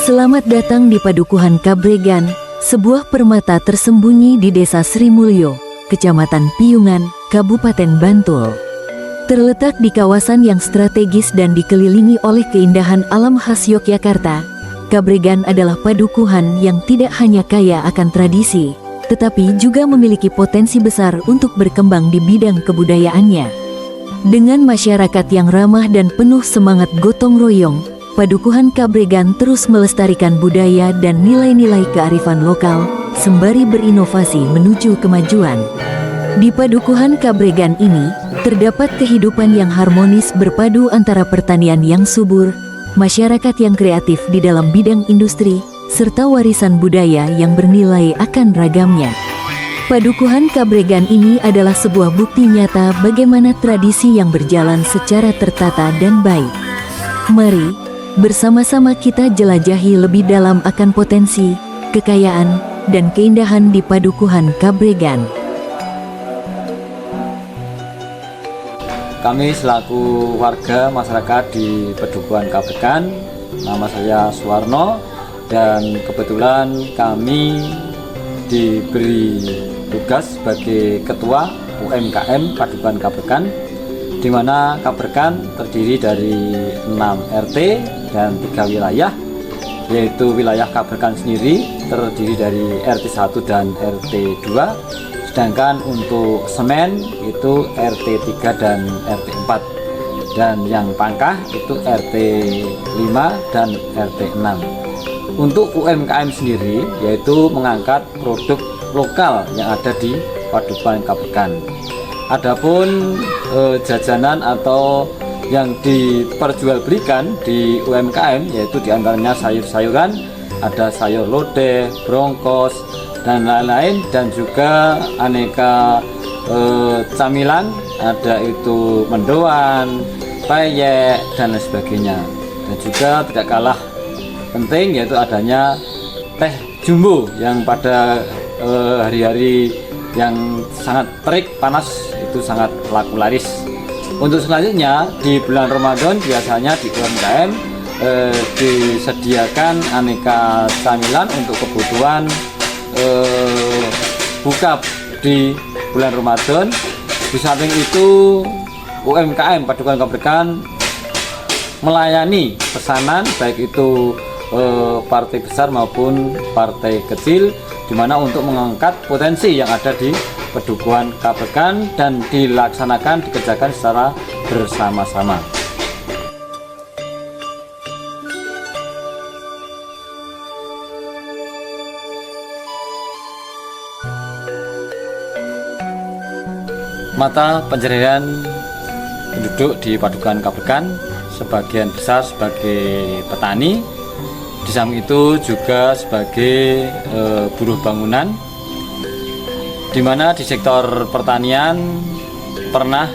Selamat datang di Padukuhan Kabregan, sebuah permata tersembunyi di Desa Sri Mulyo, Kecamatan Piungan, Kabupaten Bantul. Terletak di kawasan yang strategis dan dikelilingi oleh keindahan alam khas Yogyakarta, Kabregan adalah padukuhan yang tidak hanya kaya akan tradisi, tetapi juga memiliki potensi besar untuk berkembang di bidang kebudayaannya. Dengan masyarakat yang ramah dan penuh semangat gotong royong, Padukuhan Kabregan terus melestarikan budaya dan nilai-nilai kearifan lokal, sembari berinovasi menuju kemajuan. Di Padukuhan Kabregan ini, terdapat kehidupan yang harmonis berpadu antara pertanian yang subur, masyarakat yang kreatif di dalam bidang industri, serta warisan budaya yang bernilai akan ragamnya. Padukuhan Kabregan ini adalah sebuah bukti nyata bagaimana tradisi yang berjalan secara tertata dan baik. Mari bersama-sama kita jelajahi lebih dalam akan potensi, kekayaan, dan keindahan di Padukuhan Kabregan. Kami selaku warga masyarakat di Padukuhan Kabregan, nama saya Suwarno, dan kebetulan kami diberi tugas sebagai Ketua UMKM Padukuhan Kabregan, di mana Kabregan terdiri dari 6 RT dan 3 wilayah, yaitu wilayah Kabregan sendiri terdiri dari RT 1 dan RT 2, sedangkan untuk Semen itu RT 3 dan RT 4, dan yang Pangkah itu RT 5 dan RT 6. Untuk UMKM sendiri yaitu mengangkat produk lokal yang ada di Padukuhan Kabregan. Adapun jajanan atau yang diperjualbelikan di UMKM yaitu diantaranya sayur-sayuran, ada sayur lodeh, brongkos, dan lain-lain, dan juga aneka camilan, ada itu mendoan, peyek, dan lain sebagainya. Dan juga tidak kalah penting yaitu adanya teh jumbo yang pada hari-hari yang sangat terik panas itu sangat laku laris. Untuk selanjutnya di bulan Ramadan biasanya di UMKM disediakan aneka camilan untuk kebutuhan buka di bulan Ramadan. Di samping itu UMKM Padukuhan Kabregan melayani pesanan baik itu partai besar maupun partai kecil, di mana untuk mengangkat potensi yang ada di Padukuhan Kabregan dan dikerjakan secara bersama-sama. Mata pencaharian penduduk di Padukuhan Kabregan sebagian besar sebagai petani, di samping itu juga sebagai buruh bangunan, di mana di sektor pertanian pernah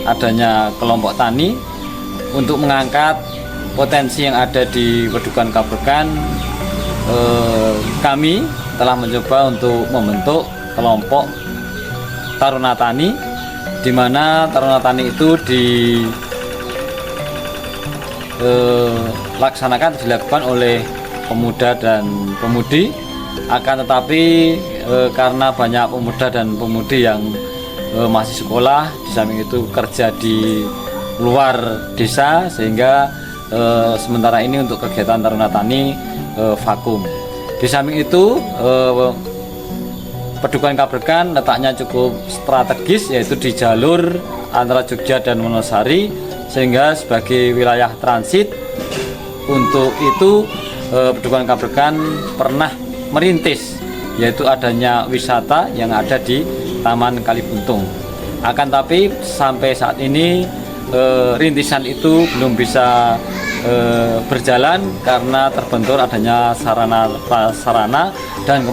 adanya kelompok tani untuk mengangkat potensi yang ada di Padukuhan Kabregan. Kami telah mencoba untuk membentuk kelompok Taruna Tani, di mana Taruna Tani itu dilakukan oleh pemuda dan pemudi. Akan tetapi karena banyak pemuda dan pemudi yang masih sekolah, di samping itu kerja di luar desa, sehingga sementara ini untuk kegiatan Taruna Tani vakum. Di samping itu Padukuhan Kabregan letaknya cukup strategis, yaitu di jalur antara Jogja dan Wonosari, sehingga sebagai wilayah transit. Untuk itu Padukuhan Kabregan pernah merintis yaitu adanya wisata yang ada di Taman Kalibuntung. Akan tapi sampai saat ini rintisan itu belum bisa berjalan karena terbentur adanya sarana dan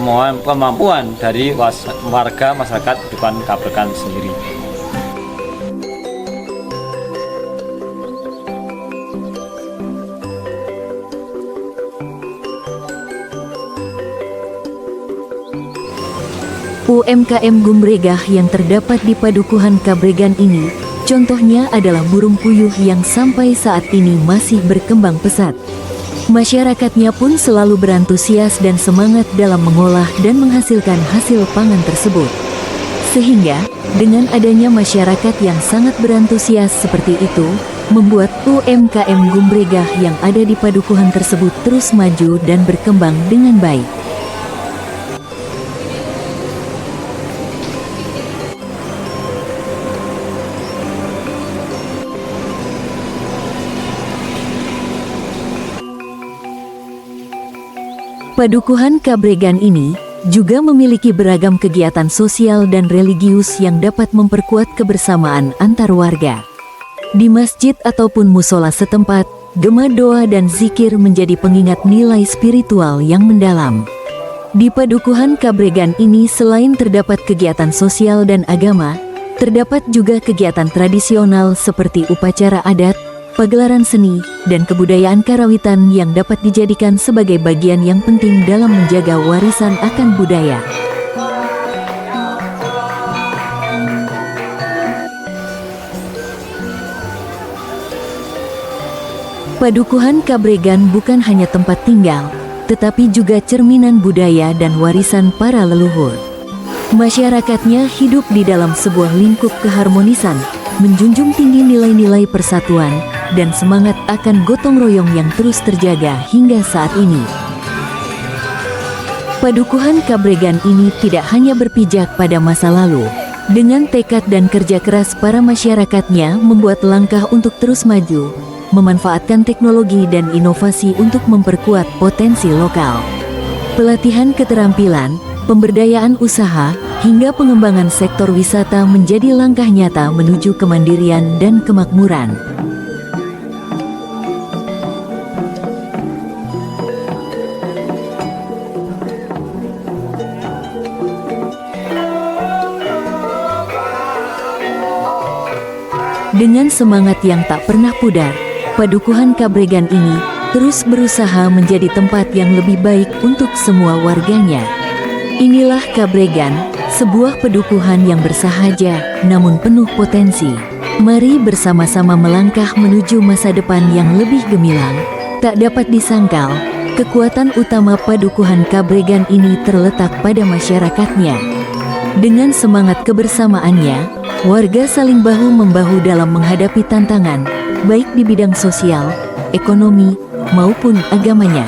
kemampuan dari warga masyarakat Padukuhan Kabregan sendiri. UMKM Gumregah yang terdapat di Padukuhan Kabregan ini, contohnya adalah burung puyuh yang sampai saat ini masih berkembang pesat. Masyarakatnya pun selalu berantusias dan semangat dalam mengolah dan menghasilkan hasil pangan tersebut. Sehingga, dengan adanya masyarakat yang sangat berantusias seperti itu, membuat UMKM Gumbregah yang ada di padukuhan tersebut terus maju dan berkembang dengan baik. Padukuhan Kabregan ini juga memiliki beragam kegiatan sosial dan religius yang dapat memperkuat kebersamaan antar warga. Di masjid ataupun musola setempat, gema doa dan zikir menjadi pengingat nilai spiritual yang mendalam. Di Padukuhan Kabregan ini selain terdapat kegiatan sosial dan agama, terdapat juga kegiatan tradisional seperti upacara adat, pagelaran seni, dan kebudayaan karawitan yang dapat dijadikan sebagai bagian yang penting dalam menjaga warisan akan budaya. Padukuhan Kabregan bukan hanya tempat tinggal, tetapi juga cerminan budaya dan warisan para leluhur. Masyarakatnya hidup di dalam sebuah lingkup keharmonisan, menjunjung tinggi nilai-nilai persatuan, dan semangat akan gotong royong yang terus terjaga hingga saat ini. Padukuhan Kabregan ini tidak hanya berpijak pada masa lalu. Dengan tekad dan kerja keras para masyarakatnya membuat langkah untuk terus maju, memanfaatkan teknologi dan inovasi untuk memperkuat potensi lokal. Pelatihan keterampilan, pemberdayaan usaha, hingga pengembangan sektor wisata menjadi langkah nyata menuju kemandirian dan kemakmuran. Dengan semangat yang tak pernah pudar, Padukuhan Kabregan ini terus berusaha menjadi tempat yang lebih baik untuk semua warganya. Inilah Kabregan, sebuah padukuhan yang bersahaja namun penuh potensi. Mari bersama-sama melangkah menuju masa depan yang lebih gemilang. Tak dapat disangkal, kekuatan utama Padukuhan Kabregan ini terletak pada masyarakatnya. Dengan semangat kebersamaannya, warga saling bahu-membahu dalam menghadapi tantangan, baik di bidang sosial, ekonomi, maupun agamanya.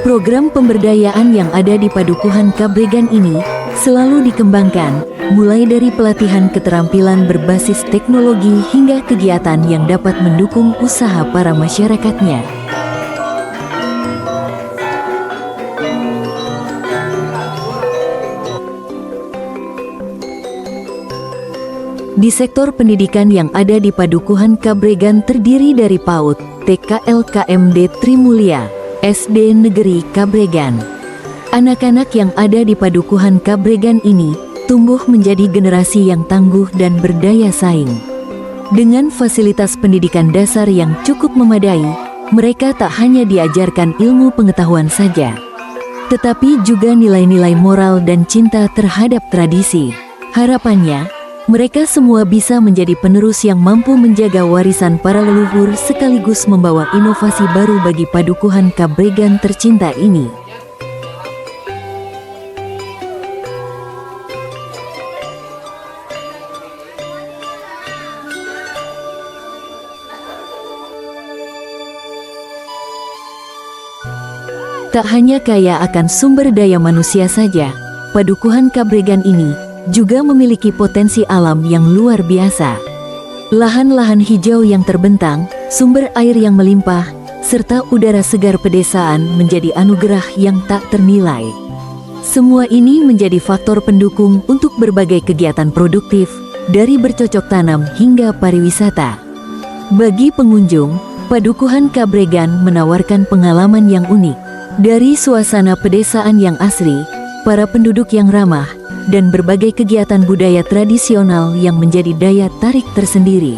Program pemberdayaan yang ada di Padukuhan Kabregan ini selalu dikembangkan, mulai dari pelatihan keterampilan berbasis teknologi hingga kegiatan yang dapat mendukung usaha para masyarakatnya. Di sektor pendidikan yang ada di Padukuhan Kabregan terdiri dari PAUD, TK LKMD Trimulya, SD Negeri Kabregan. Anak-anak yang ada di Padukuhan Kabregan ini tumbuh menjadi generasi yang tangguh dan berdaya saing. Dengan fasilitas pendidikan dasar yang cukup memadai, mereka tak hanya diajarkan ilmu pengetahuan saja, tetapi juga nilai-nilai moral dan cinta terhadap tradisi. Harapannya, mereka semua bisa menjadi penerus yang mampu menjaga warisan para leluhur sekaligus membawa inovasi baru bagi Padukuhan Kabregan tercinta ini. Tak hanya kaya akan sumber daya manusia saja, Padukuhan Kabregan ini juga memiliki potensi alam yang luar biasa. Lahan-lahan hijau yang terbentang, sumber air yang melimpah, serta udara segar pedesaan menjadi anugerah yang tak ternilai. Semua ini menjadi faktor pendukung untuk berbagai kegiatan produktif, dari bercocok tanam hingga pariwisata. Bagi pengunjung, Padukuhan Kabregan menawarkan pengalaman yang unik. Dari suasana pedesaan yang asri, para penduduk yang ramah, dan berbagai kegiatan budaya tradisional yang menjadi daya tarik tersendiri.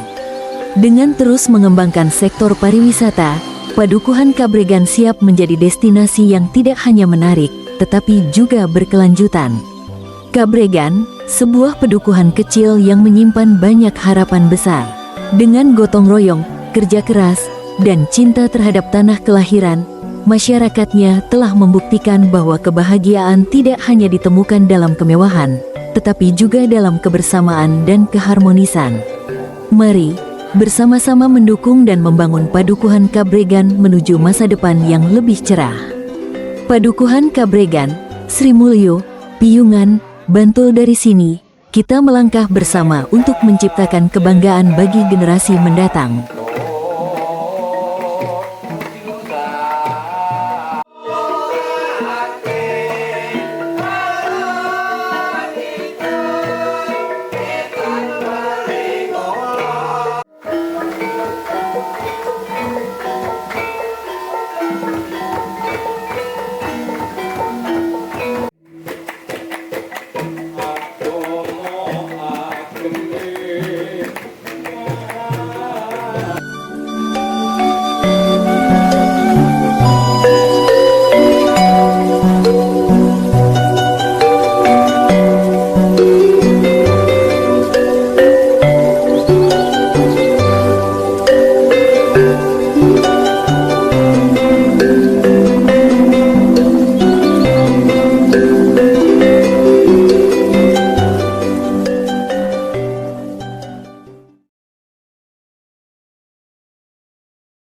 Dengan terus mengembangkan sektor pariwisata, Padukuhan Kabregan siap menjadi destinasi yang tidak hanya menarik, tetapi juga berkelanjutan. Kabregan, sebuah padukuhan kecil yang menyimpan banyak harapan besar. Dengan gotong royong, kerja keras, dan cinta terhadap tanah kelahiran, Masyarakatnya telah membuktikan bahwa kebahagiaan tidak hanya ditemukan dalam kemewahan, tetapi juga dalam kebersamaan dan keharmonisan. Mari bersama-sama mendukung dan membangun Padukuhan Kabregan menuju masa depan yang lebih cerah. Padukuhan Kabregan, Sri Mulyo, Piungan, Bantul. Dari sini, kita melangkah bersama untuk menciptakan kebanggaan bagi generasi mendatang.